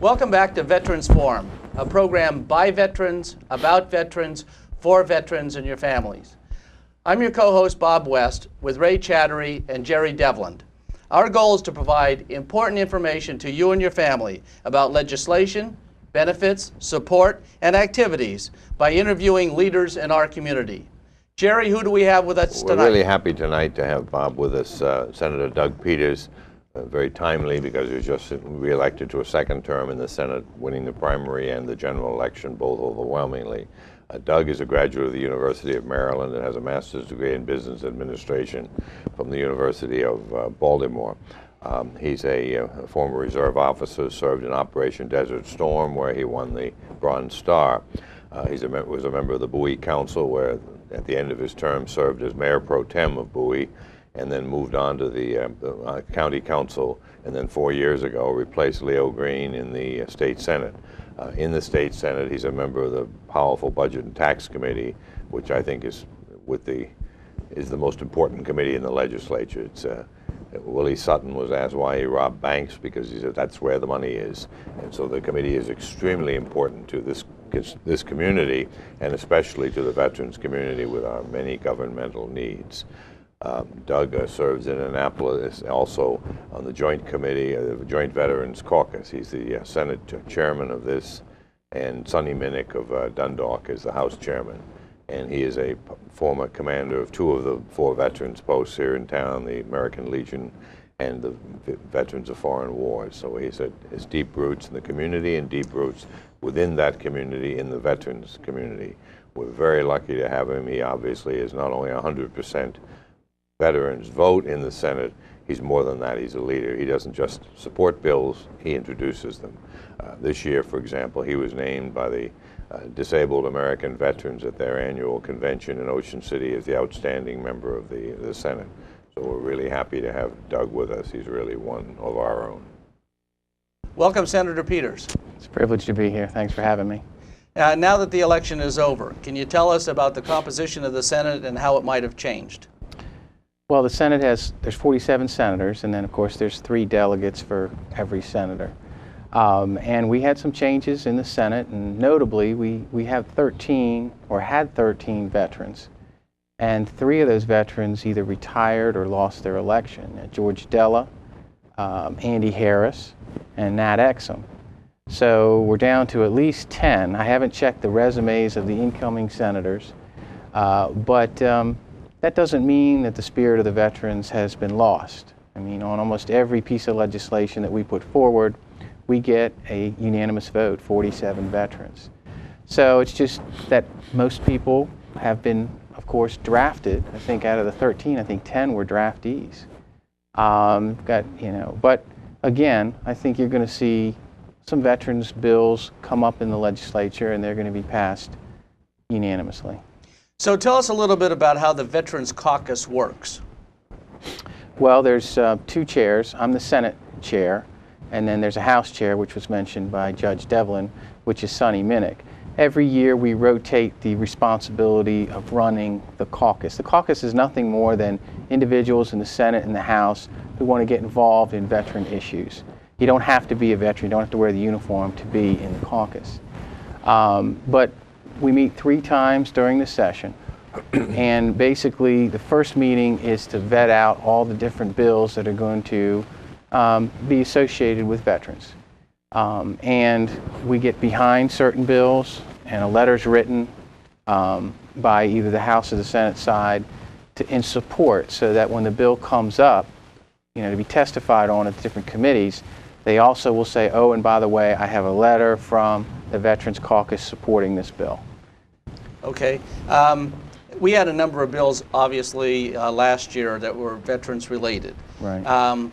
Welcome back to Veterans Forum, a program by veterans, about veterans, for veterans and your families. I'm your co-host, Bob West, with Ray Chattery and Jerry Devland. Our goal is to provide important information to you and your family about legislation, benefits, support, and activities by interviewing leaders in our community. Jerry, who do we have with us tonight? We're really happy tonight to have Bob with us, Senator Doug Peters. Very timely because he was just re-elected to a second term in the Senate, winning the primary and the general election both overwhelmingly. Doug is a graduate of the University of Maryland and has a master's degree in business administration from the University of Baltimore. He's a former reserve officer, served in Operation Desert Storm, where he won the Bronze Star. He was a member of the Bowie Council, where at the end of his term served as mayor pro tem of Bowie, and then moved on to the county council, and then 4 years ago replaced Leo Green in the state senate. In the state senate, he's a member of the powerful Budget and Tax Committee, which I think is the most important committee in the legislature. It's Willie Sutton was asked why he robbed banks, because he said that's where the money is, and so the committee is extremely important to this community, and especially to the veterans community with our many governmental needs. Doug serves in Annapolis also on the Joint Committee, the Joint Veterans Caucus. He's the Senate chairman of this, and Sonny Minnick of Dundalk is the House chairman. And he is a former commander of 2 of the 4 veterans posts here in town, the American Legion and the Veterans of Foreign Wars. So he has deep roots in the community and deep roots within that community, in the veterans community. We're very lucky to have him. He obviously is not only 100% veterans vote in the Senate, he's more than that. He's a leader. He doesn't just support bills, he introduces them. This year, for example, he was named by the Disabled American Veterans at their annual convention in Ocean City as the outstanding member of the Senate. So we're really happy to have Doug with us. He's really one of our own. Welcome, Senator Peters. It's a privilege to be here. Thanks for having me. Now that the election is over, can you tell us about the composition of the Senate and how it might have changed? Well, the Senate there's 47 senators, and then of course there's 3 delegates for every senator. And we had some changes in the Senate, and notably we have 13, or had 13 veterans. And 3 of those veterans either retired or lost their election. George Della, Andy Harris, and Nat Exum. So we're down to at least 10. I haven't checked the resumes of the incoming senators, but that doesn't mean that the spirit of the veterans has been lost. I mean, on almost every piece of legislation that we put forward, we get a unanimous vote, 47 veterans. So it's just that most people have been, of course, drafted. I think out of the 13, I think 10 were draftees. But again, I think you're going to see some veterans bills come up in the legislature, and they're going to be passed unanimously. So tell us a little bit about how the Veterans Caucus works. Well, there's 2 chairs. I'm the Senate chair, and then there's a House chair, which was mentioned by Judge Devlin, which is Sonny Minnick. Every year we rotate the responsibility of running the caucus. The caucus is nothing more than individuals in the Senate and the House who want to get involved in veteran issues. You don't have to be a veteran, you don't have to wear the uniform to be in the caucus. But we meet 3 times during the session, and basically the first meeting is to vet out all the different bills that are going to be associated with veterans. And we get behind certain bills, and a letter's written by either the House or the Senate side in support, so that when the bill comes up, to be testified on at the different committees, they also will say, oh, and by the way, I have a letter from the Veterans Caucus supporting this bill. Okay. We had a number of bills, obviously, last year that were veterans related. Right.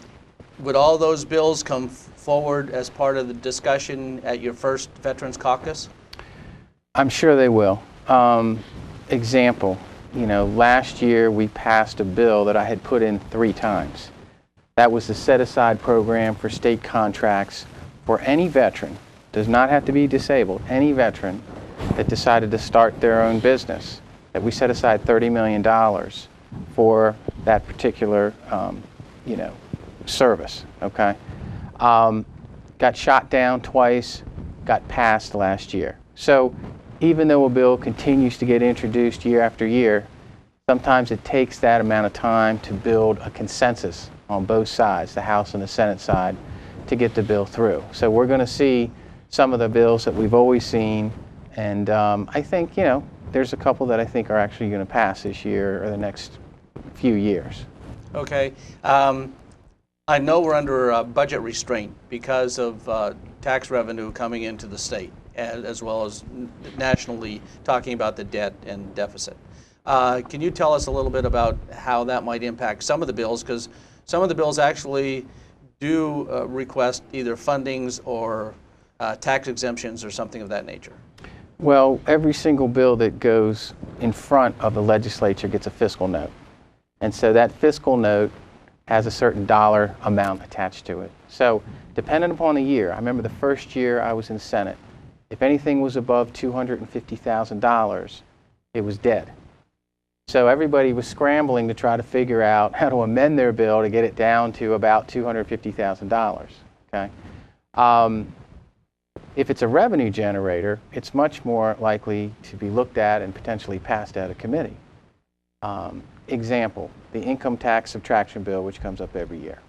Would all those bills come forward as part of the discussion at your first Veterans Caucus? I'm sure they will. Example, you know, last year we passed a bill that I had put in 3 times. That was the set-aside program for state contracts for any veteran, does not have to be disabled, any veteran that decided to start their own business, that we set aside $30 million for that particular, you know, service, okay? Got shot down twice, got passed last year. So even though a bill continues to get introduced year after year, sometimes it takes that amount of time to build a consensus on both sides, the House and the Senate side, to get the bill through. So we're going to see some of the bills that we've always seen, and I think, you know, there's a couple that I think are actually going to pass this year or the next few years. Okay. I know we're under budget restraint because of tax revenue coming into the state, as well as nationally talking about the debt and deficit. Can you tell us a little bit about how that might impact some of the bills? Because some of the bills actually do request either fundings or tax exemptions or something of that nature. Well, every single bill that goes in front of the legislature gets a fiscal note. And so that fiscal note has a certain dollar amount attached to it. So depending upon the year, I remember the first year I was in Senate, if anything was above $250,000, it was dead. So everybody was scrambling to try to figure out how to amend their bill to get it down to about $250,000, okay? If it's a revenue generator, it's much more likely to be looked at and potentially passed out of committee. Example, the income tax subtraction bill, which comes up every year.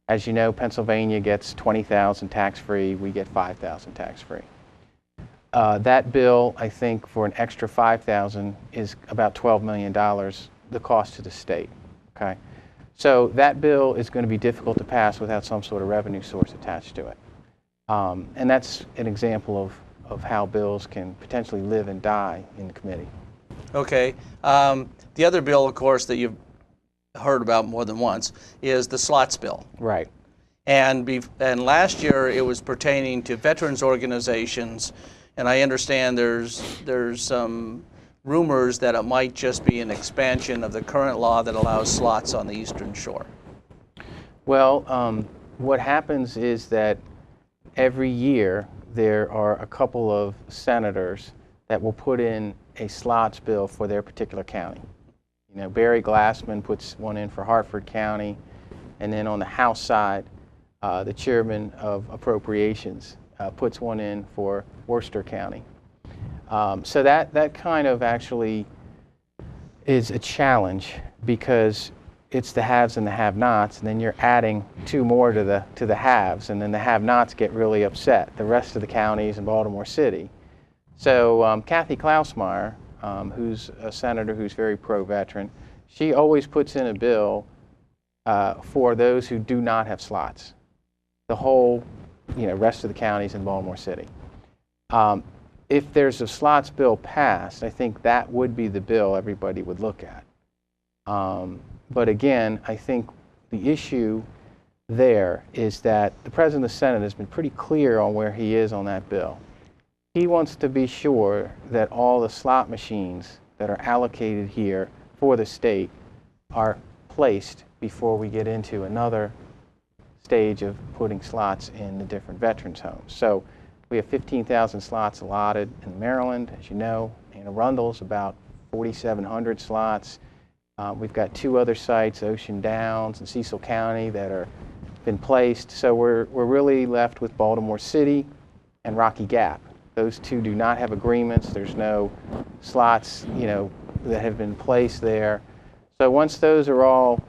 As you know, Pennsylvania gets $20,000 tax-free, we get $5,000 tax-free. That bill, I think, for an extra $5,000 is about $12 million, the cost to the state, okay? So that bill is going to be difficult to pass without some sort of revenue source attached to it. And that's an example of how bills can potentially live and die in the committee. Okay. The other bill, of course, that you've heard about more than once is the slots bill. Right. And last year it was pertaining to veterans organizations, and I understand there's some rumors that it might just be an expansion of the current law that allows slots on the Eastern Shore. Well, what happens is that every year there are a couple of senators that will put in a slots bill for their particular county. You know, Barry Glassman puts one in for Hartford County, and then on the House side, the chairman of Appropriations puts one in for Worcester County. So that kind of actually is a challenge because it's the haves and the have-nots, and then you're adding 2 more to the haves, and then the have-nots get really upset, the rest of the counties in Baltimore City. So Kathy Klausmeyer, who's a senator who's very pro-veteran, she always puts in a bill for those who do not have slots, the whole, you know, rest of the counties in Baltimore City. If there's a slots bill passed, I think that would be the bill everybody would look at. But again, I think the issue there is that the President of the Senate has been pretty clear on where he is on that bill. He wants to be sure that all the slot machines that are allocated here for the state are placed before we get into another stage of putting slots in the different veterans' homes. So we have 15,000 slots allotted in Maryland, as you know. Anne Arundel's about 4,700 slots. We've got 2 other sites, Ocean Downs and Cecil County, that are been placed. So we're really left with Baltimore City and Rocky Gap. Those 2 do not have agreements. There's no slots, you know, that have been placed there. So once those are all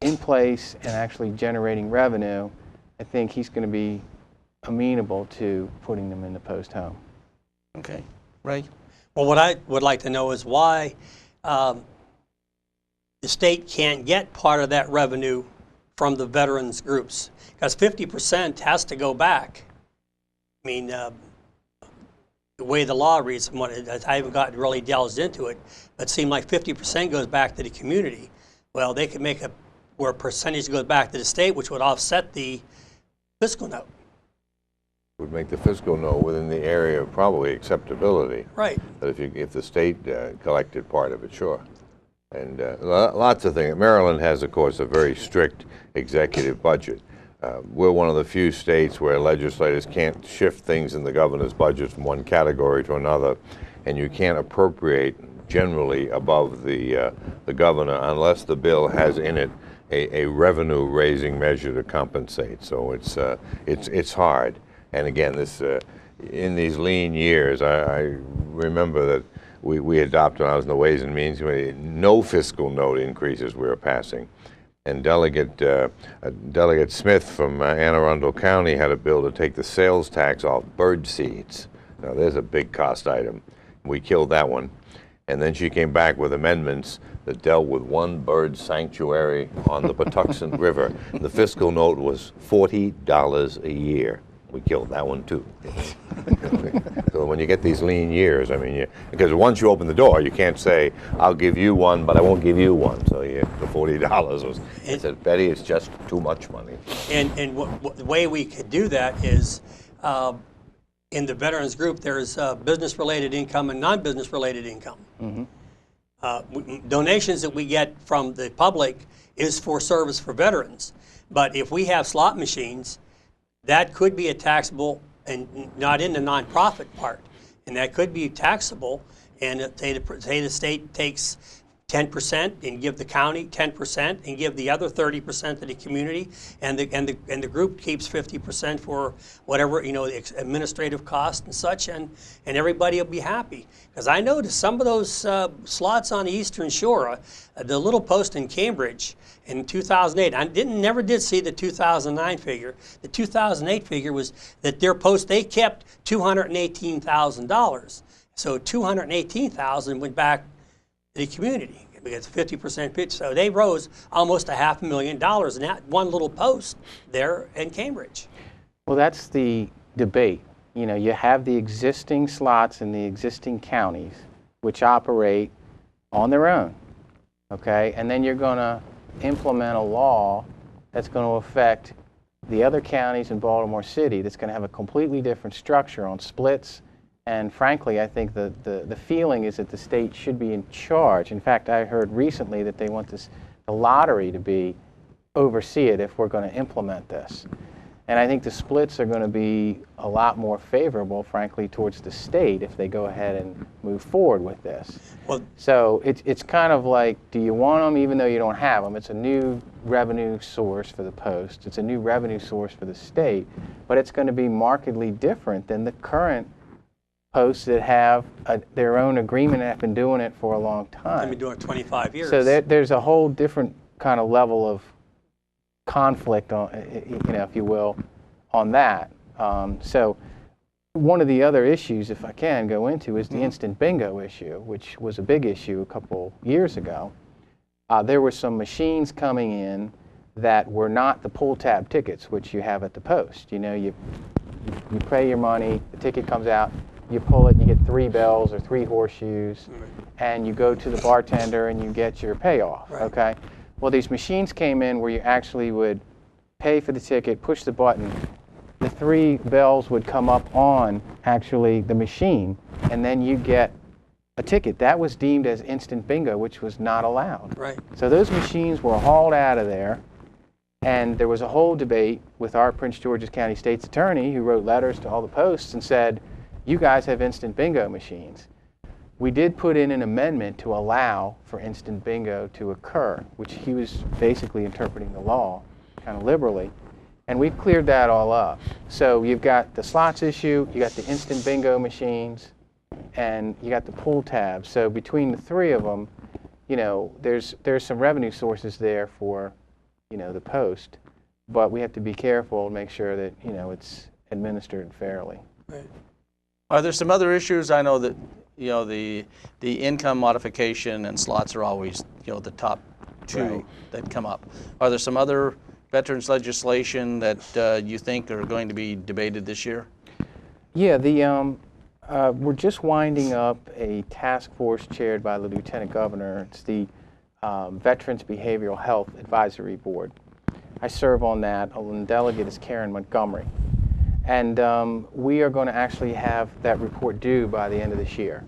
in place and actually generating revenue, I think he's going to be amenable to putting them in the post home. Okay. Ray? Well, what I would like to know is why the state can't get part of that revenue from the veterans groups, because 50% has to go back. I mean, the way the law reads, I haven't gotten really delved into it, but it seemed like 50% goes back to the community. Well, they could make where a percentage goes back to the state, which would offset the fiscal note. would make the fiscal note within the area of probably acceptability. Right. But if the state collected part of it, sure. And lots of things. Maryland has, of course, a very strict executive budget. We're one of the few states where legislators can't shift things in the governor's budget from one category to another, and you can't appropriate generally above the governor unless the bill has in it a revenue-raising measure to compensate. So it's hard. And again, this in these lean years, I remember that we adopted, when I was in the Ways and Means Committee, no fiscal note increases we were passing. And Delegate Smith from Anne Arundel County had a bill to take the sales tax off bird seeds. Now, there's a big cost item. We killed that one. And then she came back with amendments that dealt with one bird sanctuary on the Patuxent River. The fiscal note was $40 a year. We killed that one too. So when you get these lean years, I mean, because once you open the door, you can't say, I'll give you one, but I won't give you one. So the $40 was, I said, Betty, it's just too much money. And the way we could do that is in the veterans group, there's business-related income and non-business-related income. Mm-hmm. Donations that we get from the public is for service for veterans. But if we have slot machines, that could be a taxable, and not in the nonprofit part, and that could be taxable. And say the state takes 10% and give the county 10% and give the other 30% to the community, and the group keeps 50% for whatever, the administrative costs and such, and everybody will be happy. Because I noticed some of those slots on the Eastern Shore, the little post in Cambridge in 2008. I never did see the 2009 figure. The 2008 figure was that their post, they kept $218,000. So $218,000 went back to the community because 50% pitch. So they rose almost $500,000 in that one little post there in Cambridge. Well, that's the debate. You have the existing slots in the existing counties, which operate on their own, okay? And then you're going to implement a law that's going to affect the other counties in Baltimore City that's going to have a completely different structure on splits. And frankly, I think the feeling is that the state should be in charge. In fact, I heard recently that they want the lottery to oversee it if we're going to implement this. And I think the splits are going to be a lot more favorable, frankly, towards the state if they go ahead and move forward with this. Well, so it's kind of like, do you want them even though you don't have them? It's a new revenue source for the post. It's a new revenue source for the state. But it's going to be markedly different than the current posts that have their own agreement and have been doing it for a long time. They've been doing it 25 years. So there's a whole different kind of level of conflict, on, if you will, on that. So one of the other issues, if I can go into, is the instant bingo issue, which was a big issue a couple years ago. There were some machines coming in that were not the pull tab tickets, which you have at the post. You pay your money, the ticket comes out, you pull it, you get 3 bells or 3 horseshoes, and you go to the bartender and you get your payoff, okay? Well, these machines came in where you actually would pay for the ticket, push the button, the 3 bells would come up on actually the machine, and then you get a ticket. That was deemed as instant bingo, which was not allowed. Right. So those machines were hauled out of there, and there was a whole debate with our Prince George's County State's Attorney, who wrote letters to all the posts and said, you guys have instant bingo machines. We did put in an amendment to allow for instant bingo to occur, which he was basically interpreting the law kind of liberally. And we've cleared that all up. So you've got the slots issue, you got the instant bingo machines, and you got the pull tabs. So between the 3 of them, there's some revenue sources there for, the post. But we have to be careful and make sure that, it's administered fairly. Right. Are there some other issues? I know that the income modification and slots are always the top 2 that come up. Are there some other veterans legislation that you think are going to be debated this year? Yeah, we're just winding up a task force chaired by the Lieutenant Governor. It's the Veterans Behavioral Health Advisory Board. I serve on that. A delegate is Karen Montgomery. And we are going to actually have that report due by the end of this year.